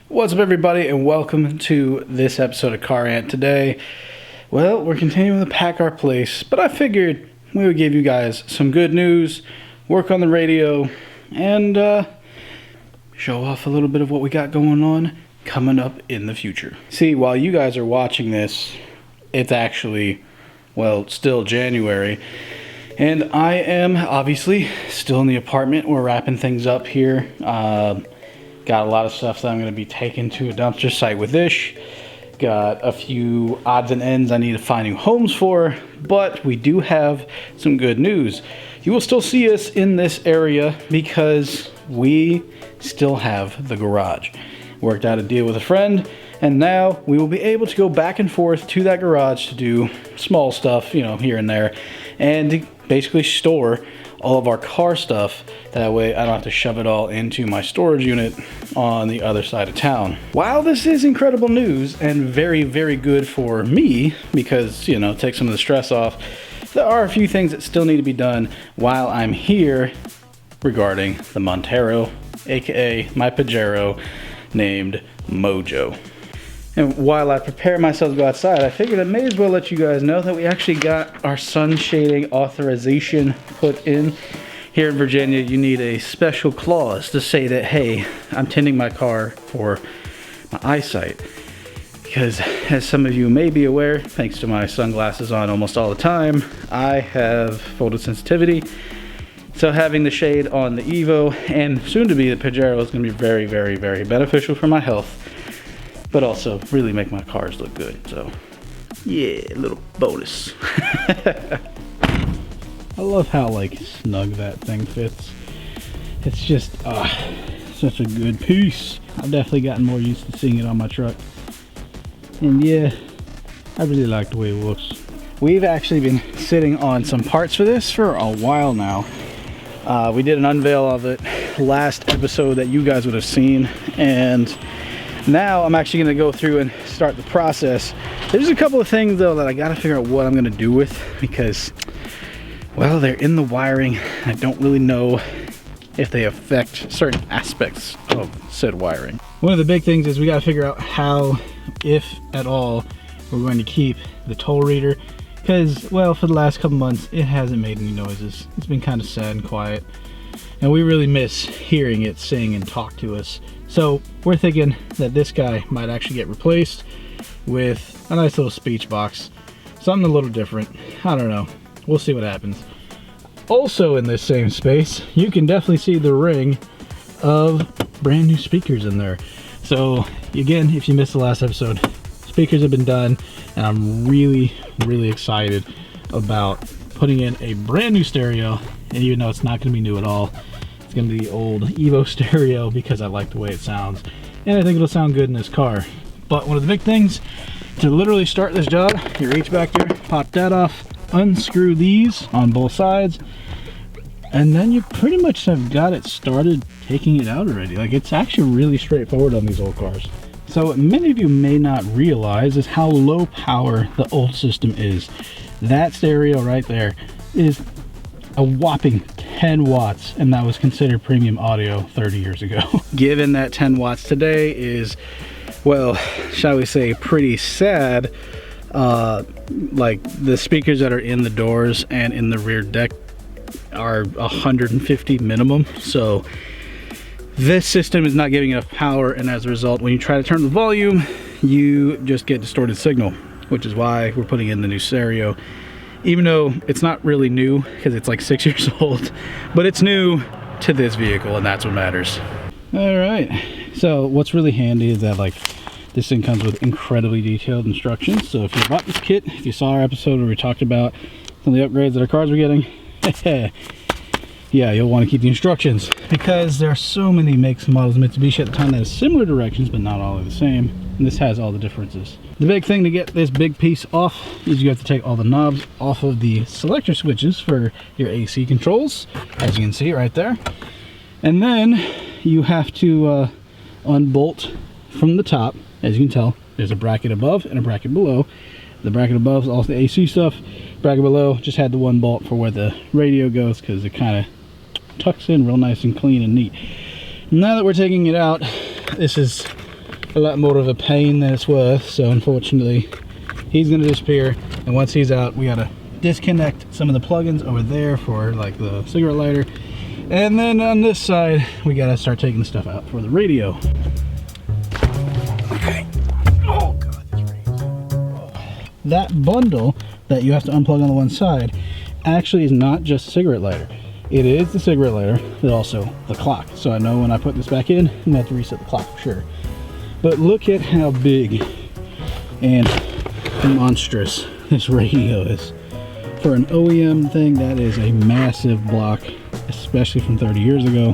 What's up, everybody, and welcome to this episode of Car Rant. Today, well, we're continuing to pack our place, but I figured we would give you guys some good news, work on the radio, and show off a little bit of what we got going on coming up in the future. See, while you guys are watching this, it's actually, well, still January, and I am obviously still in the apartment. We're wrapping things up here. Got a lot of stuff that I'm going to be taking to a dumpster site with Ish. Got a few odds and ends I need to find new homes for, but we do have some good news. You will still see us in this area because we still have the garage. Worked out a deal with a friend, and now we will be able to go back and forth to that garage to do small stuff, you know, here and there, and to basically store all of our car stuff. That way I don't have to shove it all into my storage unit on the other side of town. While this is incredible news and very, very good for me because, you know, it takes some of the stress off, there are a few things that still need to be done while I'm here regarding the Montero, aka my Pajero, named Mojo. And while I prepare myself to go outside, I figured I may as well let you guys know that we actually got our sun shading authorization put in. Here in Virginia, you need a special clause to say that, hey, I'm tinting my car for my eyesight. Because as some of you may be aware, thanks to my sunglasses on almost all the time, I have photosensitivity. So having the shade on the Evo and soon to be the Pajero is going to be very, very, very beneficial for my health. But also really make my cars look good. So yeah, a little bonus. I love how like snug that thing fits. It's just such a good piece. I've definitely gotten more used to seeing it on my truck. And yeah, I really like the way it looks. We've actually been sitting on some parts for this for a while now. We did an unveil of it last episode that you guys would have seen, and now I'm actually going to go through and start the process. There's a couple of things though that I got to figure out what I'm going to do with because, well, they're in the wiring. I don't really know if they affect certain aspects of said wiring. One of the big things is we got to figure out how, if at all, we're going to keep the toll reader because, well, for the last couple months it hasn't made any noises. It's been kind of sad and quiet, and we really miss hearing it sing and talk to us. So we're thinking that this guy might actually get replaced with a nice little speech box. Something a little different. I don't know. We'll see what happens. Also in this same space, you can definitely see the ring of brand new speakers in there. So again, if you missed the last episode, speakers have been done, and I'm really, really excited about putting in a brand new stereo. And even though it's not going to be new at all, gonna be the old Evo stereo because I like the way it sounds, and I think it'll sound good in this car. But one of the big things to literally start this job, you reach back there, pop that off, unscrew these on both sides, and then you pretty much have got it started taking it out already. Like, it's actually really straightforward on these old cars. So what many of you may not realize is how low power the old system is. That stereo right there is a whopping 10 watts, and that was considered premium audio 30 years ago. Given that 10 watts today is, well, shall we say, pretty sad, like the speakers that are in the doors and in the rear deck are 150 minimum, so this system is not giving enough power, and as a result, when you try to turn the volume, you just get distorted signal, which is why we're putting in the new stereo. Even though it's not really new because it's like 6 years old, but it's new to this vehicle, and that's what matters. All right, so what's really handy is that like this thing comes with incredibly detailed instructions. So if you bought this kit, if you saw our episode where we talked about some of the upgrades that our cars were getting, yeah, you'll want to keep the instructions because there are so many makes and models of Mitsubishi at the time that have similar directions, but not all are the same. And this has all the differences. The big thing to get this big piece off is you have to take all the knobs off of the selector switches for your AC controls, as you can see right there. And then you have to unbolt from the top. As you can tell, there's a bracket above and a bracket below. The bracket above is all the AC stuff. Bracket below just had the one bolt for where the radio goes because it kind of tucks in real nice and clean and neat. Now that we're taking it out, this is a lot more of a pain than it's worth, so unfortunately he's gonna disappear. And once he's out, we gotta disconnect some of the plugins over there for like the cigarette lighter, and then on this side we gotta start taking the stuff out for the radio. Okay. Oh god, this radio. That bundle that you have to unplug on the one side actually is not just a cigarette lighter. It is the cigarette lighter, but also the clock. So I know when I put this back in, I'm gonna have to reset the clock for sure. But look at how big and monstrous this radio is. For an OEM thing, that is a massive block, especially from 30 years ago.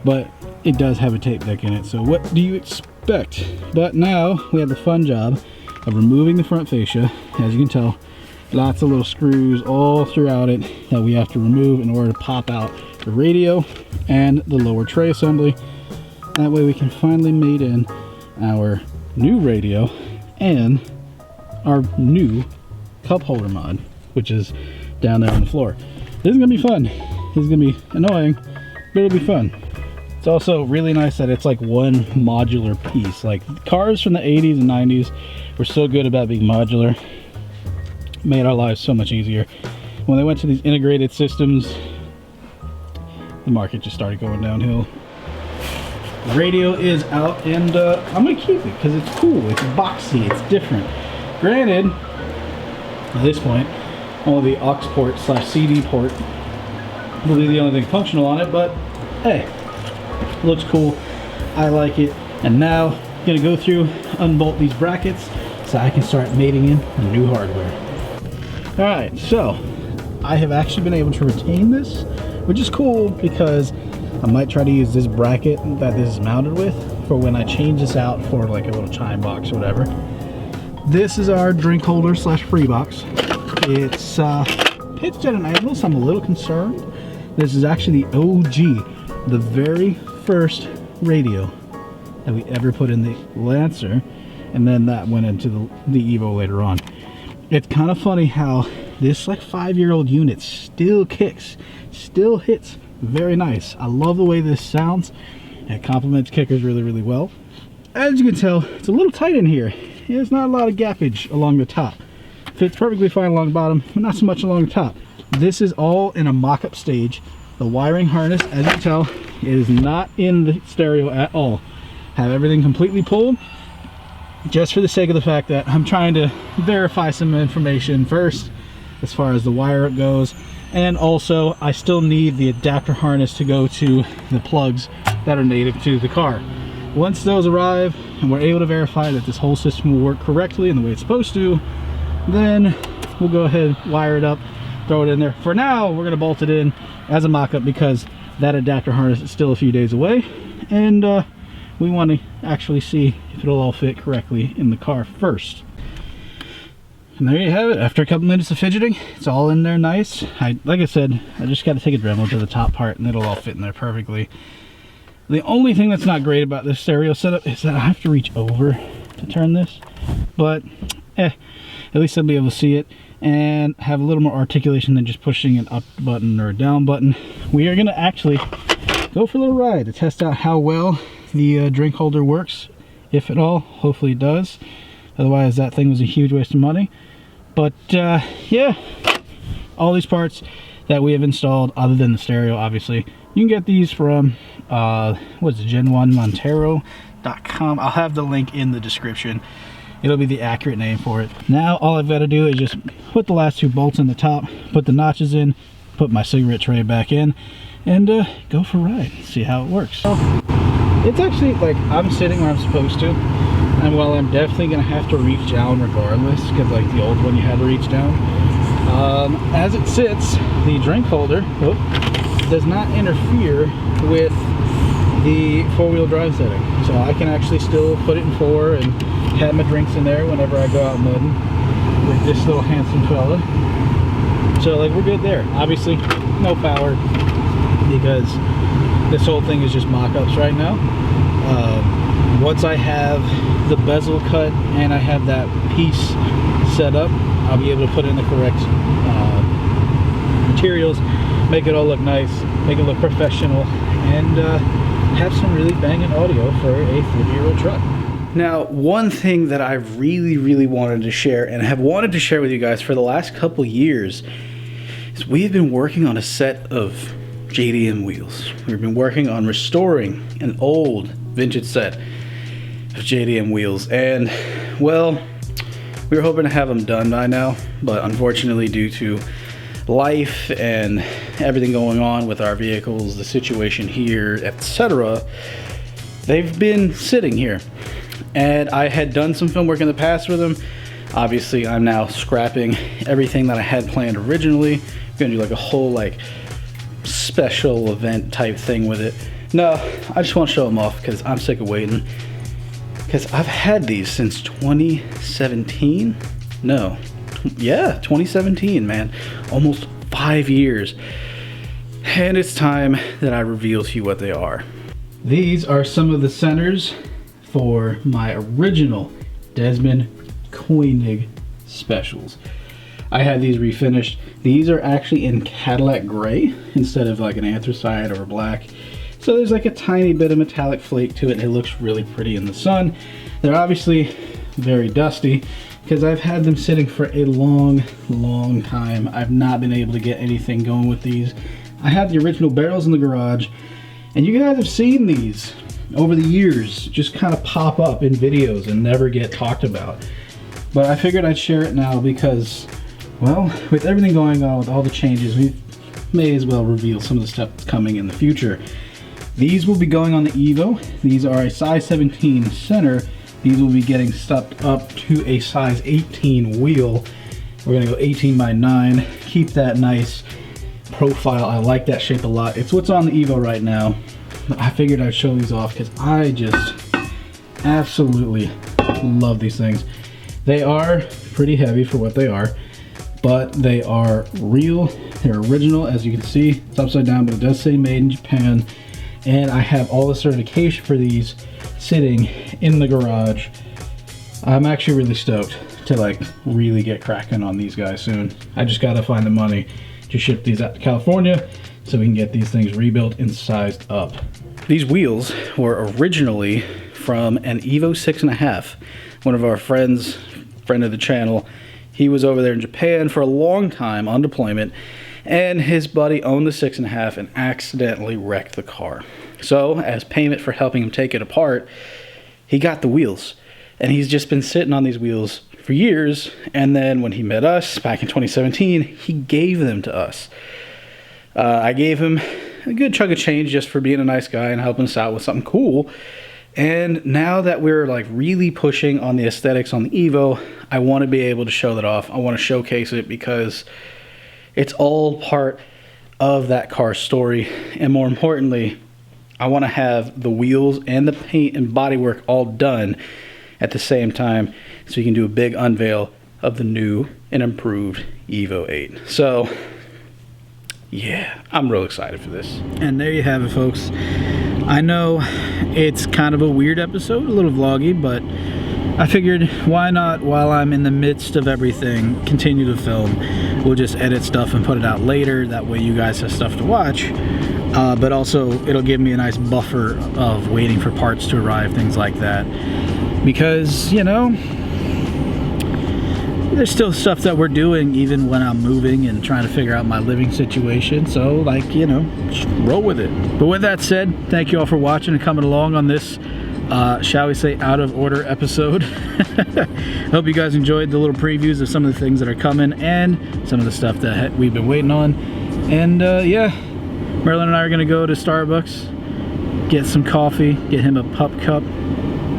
But it does have a tape deck in it, so what do you expect? But now we have the fun job of removing the front fascia. As you can tell, lots of little screws all throughout it that we have to remove in order to pop out the radio and the lower tray assembly. That way we can finally mate in our new radio and our new cup holder mod, which is down there on the floor. This is gonna be fun. This is gonna be annoying, but it'll be fun. It's also really nice that it's like one modular piece. Like cars from the 80s and 90s were so good about being modular. Made our lives so much easier. When they went to these integrated systems, the market just started going downhill. The radio is out, and I'm gonna keep it because it's cool. It's boxy, it's different. Granted, at this point, only the aux port / CD port will be the only thing functional on it, but hey, looks cool. I like it. And now I'm gonna go through, unbolt these brackets so I can start mating in the new hardware. All right, so I have actually been able to retain this, which is cool because I might try to use this bracket that this is mounted with for when I change this out for like a little chime box or whatever. This is our drink holder / free box. It's pitched at an angle, so I'm a little concerned. This is actually the OG, the very first radio that we ever put in the Lancer, and then that went into the Evo later on. It's kind of funny how this like 5-year-old unit still kicks, still hits very nice. I love the way this sounds. It complements kickers really, really well. As you can tell, it's a little tight in here. There's not a lot of gappage along the top. Fits perfectly fine along the bottom, but not so much along the top. This is all in a mock-up stage. The wiring harness, as you can tell, is not in the stereo at all. Have everything completely pulled, just for the sake of the fact that I'm trying to verify some information first as far as the wire up goes, and also I still need the adapter harness to go to the plugs that are native to the car. Once those arrive and we're able to verify that this whole system will work correctly in the way it's supposed to, then we'll go ahead, wire it up, throw it in there. For now, we're gonna bolt it in as a mock-up because that adapter harness is still a few days away, and we want to actually see if it'll all fit correctly in the car first. And there you have it. After a couple minutes of fidgeting, it's all in there nice. Like I said, I just got to take a Dremel to the top part and it'll all fit in there perfectly. The only thing that's not great about this stereo setup is that I have to reach over to turn this, but at least I'll be able to see it and have a little more articulation than just pushing an up button or a down button. We are going to actually go for a little ride to test out how well the drink holder works, if at all. Hopefully it does. Otherwise, that thing was a huge waste of money. But yeah, all these parts that we have installed, other than the stereo, obviously, you can get these from what's it, Gen 1 Montero.com. I'll have the link in the description. It'll be the accurate name for it. Now all I've got to do is just put the last 2 bolts in the top, put the notches in, put my cigarette tray back in, and go for a ride, see how it works. So it's actually like I'm sitting where I'm supposed to, and while I'm definitely gonna have to reach down regardless, because like the old one you had to reach down, as it sits, the drink holder does not interfere with the 4-wheel drive setting, so I can actually still put it in 4 and have my drinks in there whenever I go out mudding with this little handsome fella. So like we're good there. Obviously no power because this whole thing is just mock-ups right now. Once I have the bezel cut and I have that piece set up, I'll be able to put in the correct materials, make it all look nice, make it look professional, and have some really banging audio for a 30-year-old truck. Now, one thing that I really wanted to share and have wanted to share with you guys for the last couple years is we've been working on a set of JDM wheels. We've been working on restoring an old vintage set of JDM wheels, and well, we were hoping to have them done by now, but unfortunately due to life and everything going on with our vehicles, the situation here, etc., they've been sitting here. And I had done some film work in the past with them. Obviously, I'm now scrapping everything that I had planned originally. I'm gonna do like a whole like special event type thing with it. No, I just want to show them off because I'm sick of waiting. Because I've had these since 2017. No, yeah, 2017, man. Almost 5 years. And it's time that I reveal to you what they are. These are some of the centers for my original Desmond Koenig specials. I had these refinished. These are actually in Cadillac gray instead of like an anthracite or black. So there's like a tiny bit of metallic flake to it, and it looks really pretty in the sun. They're obviously very dusty because I've had them sitting for a long time. I've not been able to get anything going with these. I have the original barrels in the garage, and you guys have seen these over the years just kind of pop up in videos and never get talked about. But I figured I'd share it now because, well, with everything going on, with all the changes, we may as well reveal some of the stuff that's coming in the future. These will be going on the Evo. These are a size 17 center. These will be getting stepped up to a size 18 wheel. We're gonna go 18 by 9. Keep that nice profile. I like that shape a lot. It's what's on the Evo right now. I figured I'd show these off because I just absolutely love these things. They are pretty heavy for what they are, but they are real. They're original, as you can see. It's upside down, but it does say made in Japan. And I have all the certification for these sitting in the garage. I'm actually really stoked to like really get cracking on these guys soon. I just gotta find the money to ship these out to California so we can get these things rebuilt and sized up. These wheels were originally from an Evo 6.5. One of our friends, friend of the channel, he was over there in Japan for a long time on deployment, and his buddy owned the 6.5 and accidentally wrecked the car. So as payment for helping him take it apart, he got the wheels, and he's just been sitting on these wheels for years. And then when he met us back in 2017, he gave them to us. I gave him a good chunk of change just for being a nice guy and helping us out with something cool. And now that we're like really pushing on the aesthetics on the Evo, I want to be able to show that off. I want to showcase it because it's all part of that car's story. And more importantly, I want to have the wheels and the paint and bodywork all done at the same time so we can do a big unveil of the new and improved Evo 8. So yeah, I'm real excited for this. And there you have it, folks. I know it's kind of a weird episode, a little vloggy, but I figured why not, while I'm in the midst of everything, continue to film. We'll just edit stuff and put it out later. That way you guys have stuff to watch. But also it'll give me a nice buffer of waiting for parts to arrive, things like that. Because, you know, there's still stuff that we're doing even when I'm moving and trying to figure out my living situation. So, like, you know, just roll with it. But with that said, thank you all for watching and coming along on this, shall we say, out of order episode. Hope you guys enjoyed the little previews of some of the things that are coming and some of the stuff that we've been waiting on. And yeah, Merlin and I are gonna go to Starbucks, get some coffee, get him a pup cup.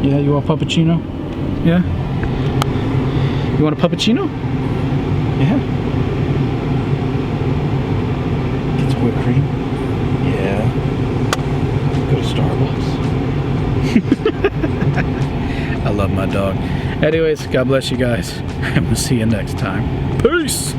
Yeah, you want a puppuccino? Yeah? You want a puppuccino? Yeah. Get some whipped cream? Yeah. Go to Starbucks. I love my dog. Anyways, God bless you guys, and we'll see you next time. Peace!